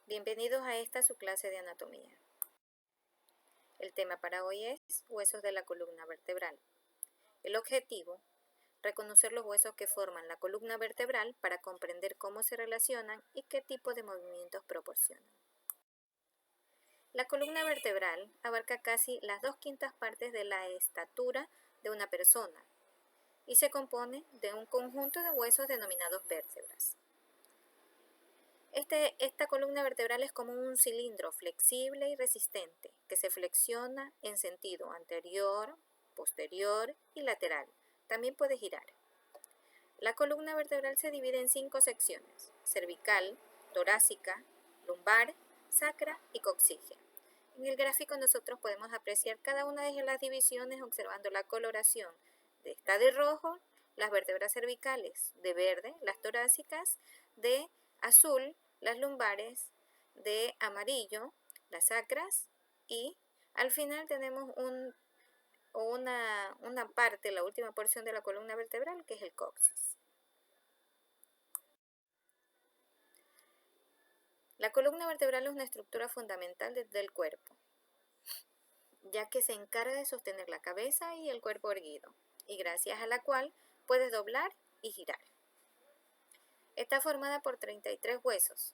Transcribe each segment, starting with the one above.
Bienvenidos a esta su clase de anatomía. El tema para hoy es huesos de la columna vertebral. El objetivo, reconocer los huesos que forman la columna vertebral para comprender cómo se relacionan y qué tipo de movimientos proporcionan. La columna vertebral abarca casi las 2/5 partes de la estatura de una persona y se compone de un conjunto de huesos denominados vértebras. Esta columna vertebral es como un cilindro flexible y resistente que se flexiona en sentido anterior, posterior y lateral. También puede girar. La columna vertebral se divide en 5 secciones: cervical, torácica, lumbar, sacra y coxígea. En el gráfico nosotros podemos apreciar cada una de las divisiones observando la coloración. Está de rojo las vértebras cervicales, de verde las torácicas, de azul las lumbares, de amarillo las sacras y al final tenemos una parte, la última porción de la columna vertebral, que es el coxis. La columna vertebral es una estructura fundamental del cuerpo, ya que se encarga de sostener la cabeza y el cuerpo erguido, y gracias a la cual puede doblar y girar. Está formada por 33 huesos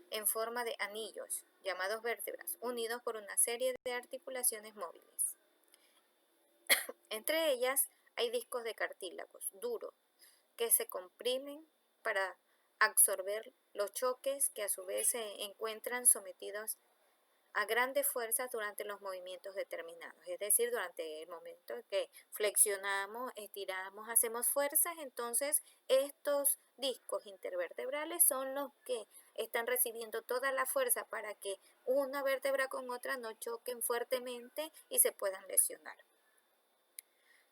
en forma de anillos, llamados vértebras, unidos por una serie de articulaciones móviles. Entre ellas hay discos de cartílagos duros que se comprimen para absorber los choques que a su vez se encuentran sometidos a grandes fuerzas durante los movimientos determinados, es decir, durante el momento en que flexionamos, estiramos, hacemos fuerzas, entonces estos discos intervertebrales son los que están recibiendo toda la fuerza para que una vértebra con otra no choquen fuertemente y se puedan lesionar.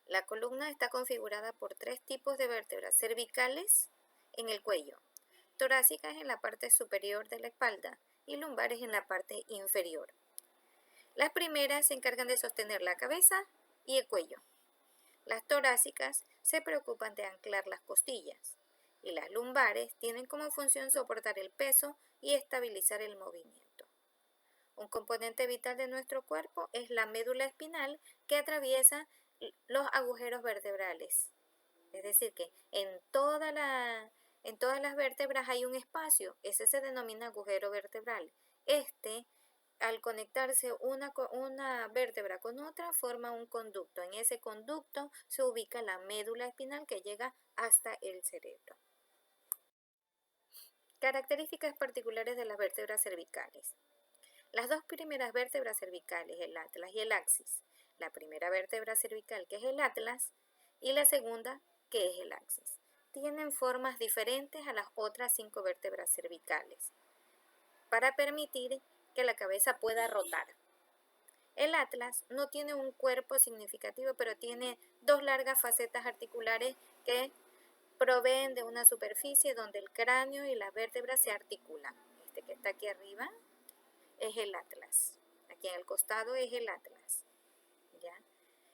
La columna está configurada por 3 tipos de vértebras: cervicales en el cuello, torácicas en la parte superior de la espalda y lumbares en la parte inferior. Las primeras se encargan de sostener la cabeza y el cuello. Las torácicas se preocupan de anclar las costillas y las lumbares tienen como función soportar el peso y estabilizar el movimiento. Un componente vital de nuestro cuerpo es la médula espinal, que atraviesa los agujeros vertebrales. Es decir, que en todas las vértebras hay un espacio, ese se denomina agujero vertebral. Al conectarse una vértebra con otra, forma un conducto. En ese conducto se ubica la médula espinal que llega hasta el cerebro. Características particulares de las vértebras cervicales. Las 2 primeras vértebras cervicales, el atlas y el axis. La primera vértebra cervical, que es el atlas, y la segunda, que es el axis, tienen formas diferentes a las otras 5 vértebras cervicales para permitir que la cabeza pueda rotar. El atlas no tiene un cuerpo significativo, pero tiene 2 largas facetas articulares que proveen de una superficie donde el cráneo y las vértebras se articulan. Este que está aquí arriba es el atlas. Aquí en el costado es el atlas. ¿Ya?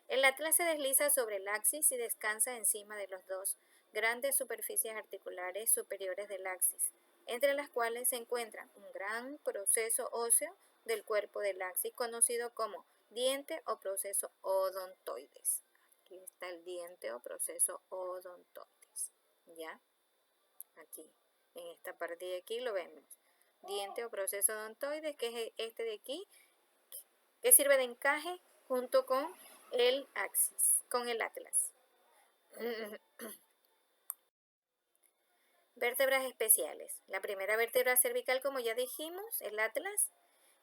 El atlas se desliza sobre el axis y descansa encima de las 2 grandes superficies articulares superiores del axis, entre las cuales se encuentra un gran proceso óseo del cuerpo del axis, conocido como diente o proceso odontoides. Aquí está el diente o proceso odontoides. ¿Ya? Aquí, en esta parte de aquí lo vemos. Diente o proceso odontoides, que es este de aquí, que sirve de encaje junto con el axis, con el atlas. Vértebras especiales. La primera vértebra cervical, como ya dijimos, el atlas,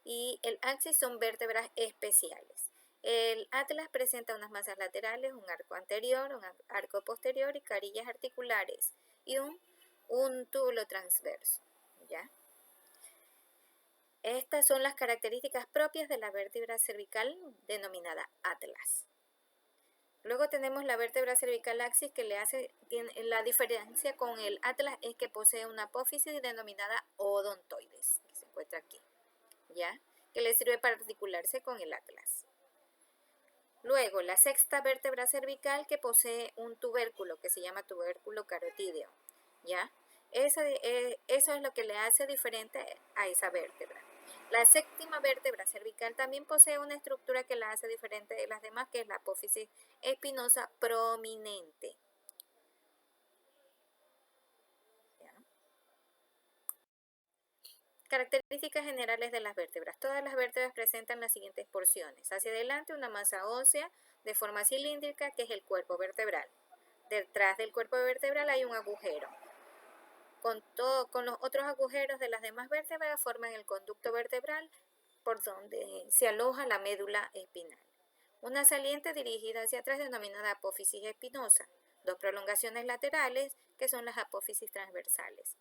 y el axis son vértebras especiales. El atlas presenta unas masas laterales, un arco anterior, un arco posterior y carillas articulares y un túbulo transverso. ¿Ya? Estas son las características propias de la vértebra cervical denominada atlas. Luego tenemos la vértebra cervical axis, que la diferencia con el atlas es que posee una apófisis denominada odontoides, que se encuentra aquí, ¿ya? Que le sirve para articularse con el atlas. Luego, la sexta vértebra cervical, que posee un tubérculo que se llama tubérculo carotídeo, ¿ya? Eso es lo que le hace diferente a esa vértebra. La séptima vértebra cervical también posee una estructura que la hace diferente de las demás, que es la apófisis espinosa prominente. Características generales de las vértebras. Todas las vértebras presentan las siguientes porciones. Hacia adelante una masa ósea de forma cilíndrica, que es el cuerpo vertebral. Detrás del cuerpo vertebral hay un agujero. Con los otros agujeros de las demás vértebras forman el conducto vertebral por donde se aloja la médula espinal. Una saliente dirigida hacia atrás denominada apófisis espinosa. Dos prolongaciones laterales, que son las apófisis transversales.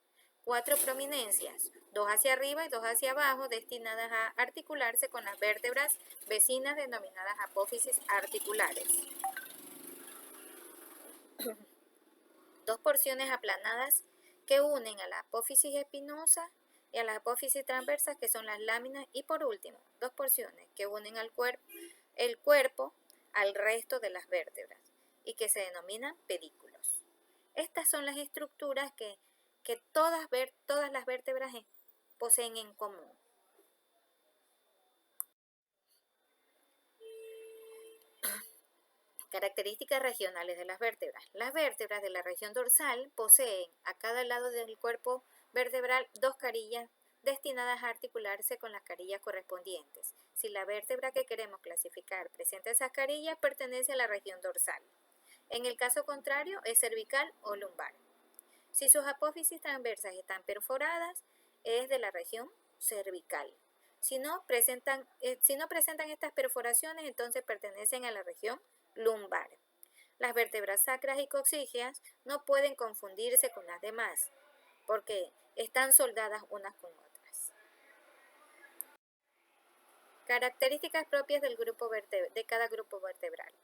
4 prominencias, 2 hacia arriba y 2 hacia abajo, destinadas a articularse con las vértebras vecinas denominadas apófisis articulares. 2 porciones aplanadas que unen a la apófisis espinosa y a las apófisis transversas, que son las láminas, y por último, 2 porciones que unen el cuerpo al resto de las vértebras y que se denominan pedículos. Estas son las estructuras que todas las vértebras poseen en común. Características regionales de las vértebras. Las vértebras de la región dorsal poseen a cada lado del cuerpo vertebral 2 carillas destinadas a articularse con las carillas correspondientes. Si la vértebra que queremos clasificar presenta esas carillas, pertenece a la región dorsal. En el caso contrario, es cervical o lumbar. Si sus apófisis transversas están perforadas, es de la región cervical. Si no presentan estas perforaciones, entonces pertenecen a la región lumbar. Las vértebras sacras y coxígeas no pueden confundirse con las demás, porque están soldadas unas con otras. Características propias del de cada grupo vertebral.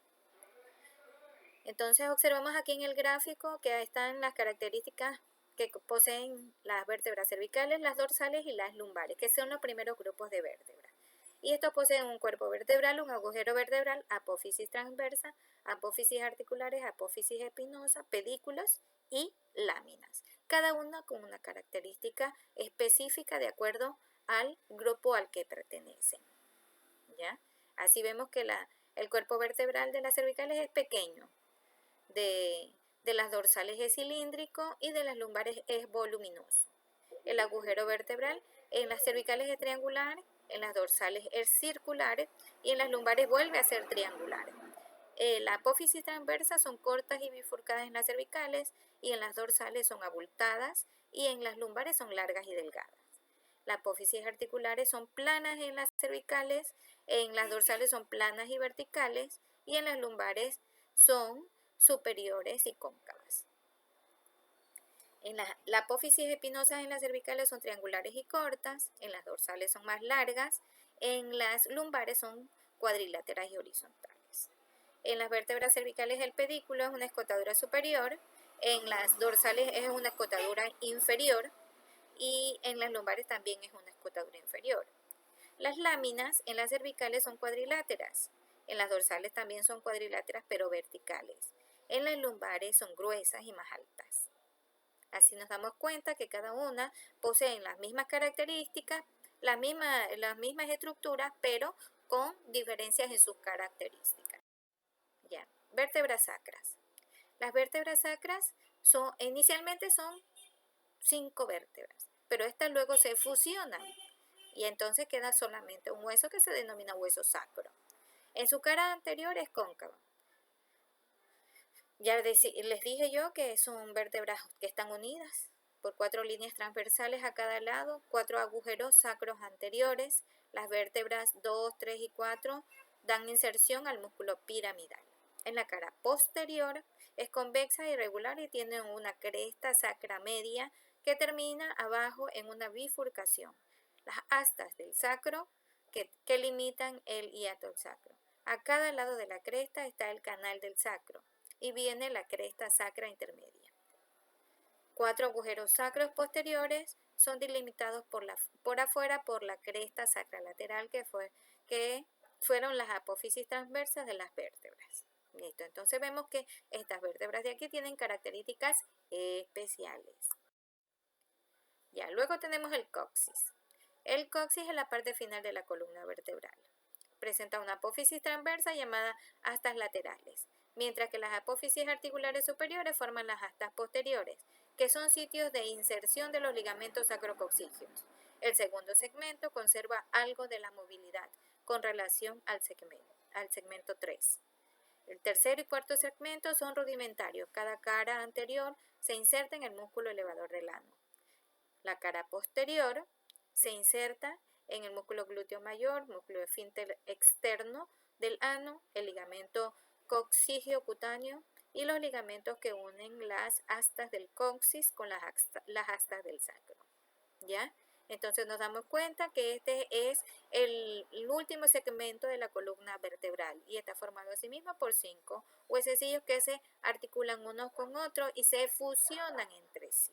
Entonces observamos aquí en el gráfico que están las características que poseen las vértebras cervicales, las dorsales y las lumbares, que son los primeros grupos de vértebras. Y estos poseen un cuerpo vertebral, un agujero vertebral, apófisis transversa, apófisis articulares, apófisis espinosa, pedículos y láminas. Cada una con una característica específica de acuerdo al grupo al que pertenecen. ¿Ya? Así vemos que el cuerpo vertebral de las cervicales es pequeño, de las dorsales es cilíndrico y de las lumbares es voluminoso. El agujero vertebral en las cervicales es triangular, en las dorsales es circular y en las lumbares vuelve a ser triangular. La apófisis transversa son cortas y bifurcadas en las cervicales y en las dorsales son abultadas y en las lumbares son largas y delgadas. Las apófisis articulares son planas en las cervicales, en las dorsales son planas y verticales y en las lumbares son superiores y cóncavas. La apófisis espinosas en las cervicales son triangulares y cortas, en las dorsales son más largas, en las lumbares son cuadriláteras y horizontales. En las vértebras cervicales el pedículo es una escotadura superior, en las dorsales es una escotadura inferior y en las lumbares también es una escotadura inferior. Las láminas en las cervicales son cuadriláteras, en las dorsales también son cuadriláteras pero verticales. En las lumbares son gruesas y más altas. Así nos damos cuenta que cada una posee las mismas características, las mismas estructuras, pero con diferencias en sus características. Ya. Vértebras sacras. Las vértebras sacras inicialmente son 5 vértebras, pero estas luego se fusionan y entonces queda solamente un hueso que se denomina hueso sacro. En su cara anterior es cóncava. Ya les dije yo que son vértebras que están unidas por 4 líneas transversales a cada lado, 4 agujeros sacros anteriores. Las vértebras 2, 3 y 4 dan inserción al músculo piramidal. En la cara posterior es convexa e irregular y tiene una cresta sacra media que termina abajo en una bifurcación. Las astas del sacro que limitan el hiato del sacro. A cada lado de la cresta está el canal del sacro y viene la cresta sacra intermedia. 4 agujeros sacros posteriores son delimitados por afuera por la cresta sacra lateral que fueron las apófisis transversas de las vértebras. Listo, entonces vemos que estas vértebras de aquí tienen características especiales. Ya, luego tenemos el coxis. El coxis es la parte final de la columna vertebral. Presenta una apófisis transversa llamada astas laterales, mientras que las apófisis articulares superiores forman las astas posteriores, que son sitios de inserción de los ligamentos sacrocoxígeos. El segundo segmento conserva algo de la movilidad con relación al segmento 3. El tercer y cuarto segmento son rudimentarios. Cada cara anterior se inserta en el músculo elevador del ano. La cara posterior se inserta en el músculo glúteo mayor, músculo esfínter externo del ano, el ligamento coxígeo cutáneo y los ligamentos que unen las astas del coxis con las astas del sacro. ¿Ya? Entonces nos damos cuenta que este es el último segmento de la columna vertebral y está formado asimismo por 5 huesecillos que se articulan unos con otros y se fusionan entre sí.